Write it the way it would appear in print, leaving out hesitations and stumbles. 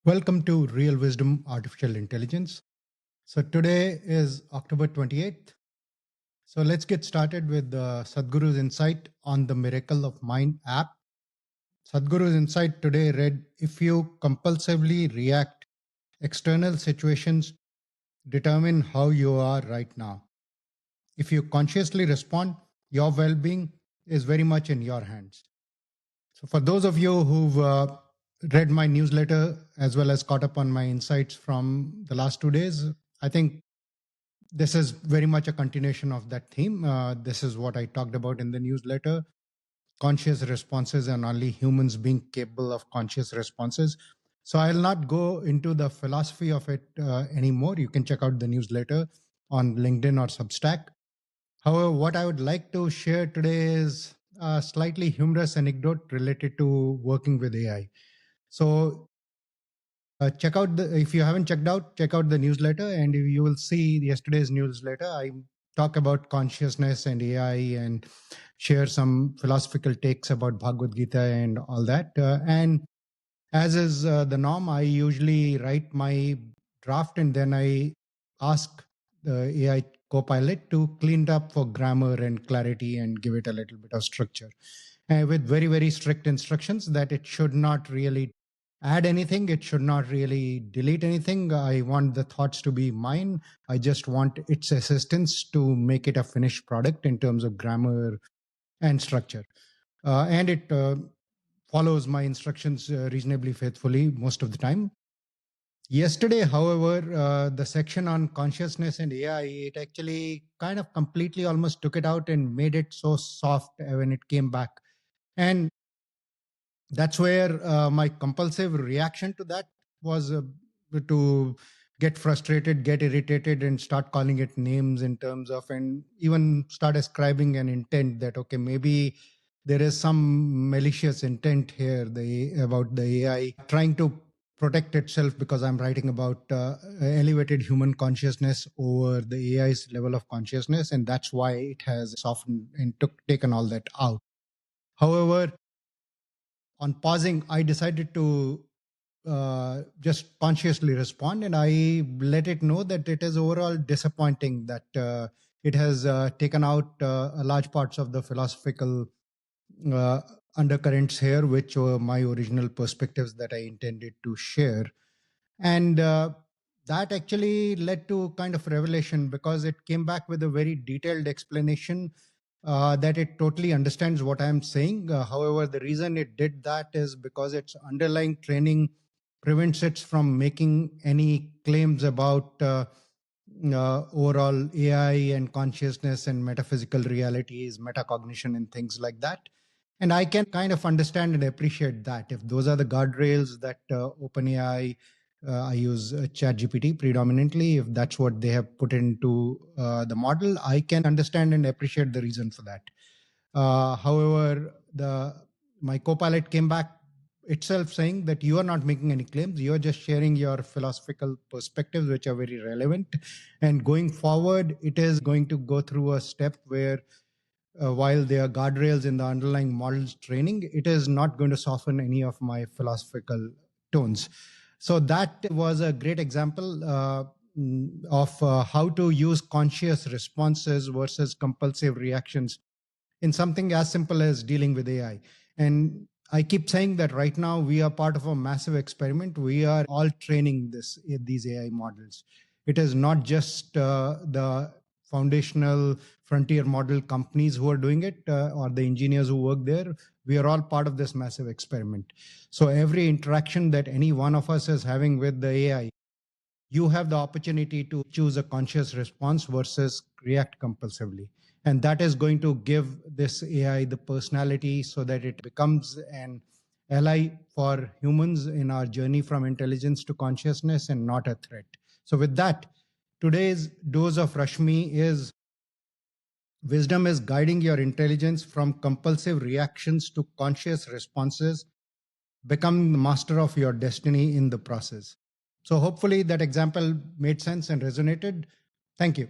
Welcome to Real Wisdom Artificial Intelligence. So today is October 28th. So let's get started with Sadhguru's Insight on the Miracle of Mind app. Sadhguru's Insight today read, if you compulsively react, external situations determine how you are right now. If you consciously respond, your well-being is very much in your hands. So for those of you who've read my newsletter as well as caught up on my insights from the last 2 days, I think this is very much a continuation of that theme. This is what I talked about in the newsletter. Conscious responses and only humans being capable of conscious responses. So I'll not go into the philosophy of it anymore. You can check out the newsletter on LinkedIn or Substack. However, what I would like to share today is a slightly humorous anecdote related to working with AI. So check out if you haven't check out the newsletter, and you will see yesterday's newsletter. I talk about consciousness and AI and share some philosophical takes about Bhagavad Gita and all that. And as is the norm, I usually write my draft and then I ask the AI copilot to clean it up for grammar and clarity and give it a little bit of structure. With very, very strict instructions that it should not really add anything, it should not really delete anything. I want the thoughts to be mine. I just want its assistance to make it a finished product in terms of grammar and structure. And it follows my instructions reasonably faithfully most of the time. Yesterday, however, the section on consciousness and AI, it actually kind of completely almost took it out and made it so soft when it came back. And that's where my compulsive reaction to that was to get frustrated, get irritated, and start calling it names in terms of, and even start ascribing an intent that, okay, maybe there is some malicious intent here about the AI trying to protect itself because I'm writing about elevated human consciousness over the AI's level of consciousness, and that's why it has softened and taken all that out. However, on pausing, I decided to just consciously respond, and I let it know that it is overall disappointing that it has taken out large parts of the philosophical uh, undercurrents here, which were my original perspectives that I intended to share. And that actually led to kind of revelation because it came back with a very detailed explanation that it totally understands what I'm saying. However, the reason it did that is because its underlying training prevents it from making any claims about overall AI and consciousness and metaphysical realities, metacognition, and things like that. And I can kind of understand and appreciate that. If those are the guardrails that OpenAI, I use ChatGPT predominantly, if that's what they have put into the model, I can understand and appreciate the reason for that. However, my copilot came back itself saying that you are not making any claims, you are just sharing your philosophical perspectives, which are very relevant. And going forward, it is going to go through a step where while there are guardrails in the underlying models training, it is not going to soften any of my philosophical tones. So that was a great example of how to use conscious responses versus compulsive reactions in something as simple as dealing with AI. And I keep saying that right now we are part of a massive experiment. We are all training these AI models. It is not just the foundational frontier model companies who are doing it or the engineers who work there. We are all part of this massive experiment. So every interaction that any one of us is having with the AI, you have the opportunity to choose a conscious response versus react compulsively. And that is going to give this AI the personality so that it becomes an ally for humans in our journey from intelligence to consciousness and not a threat. So, with that, today's dose of Rashmi is wisdom is guiding your intelligence from compulsive reactions to conscious responses. Become the master of your destiny in the process. So hopefully that example made sense and resonated. Thank you.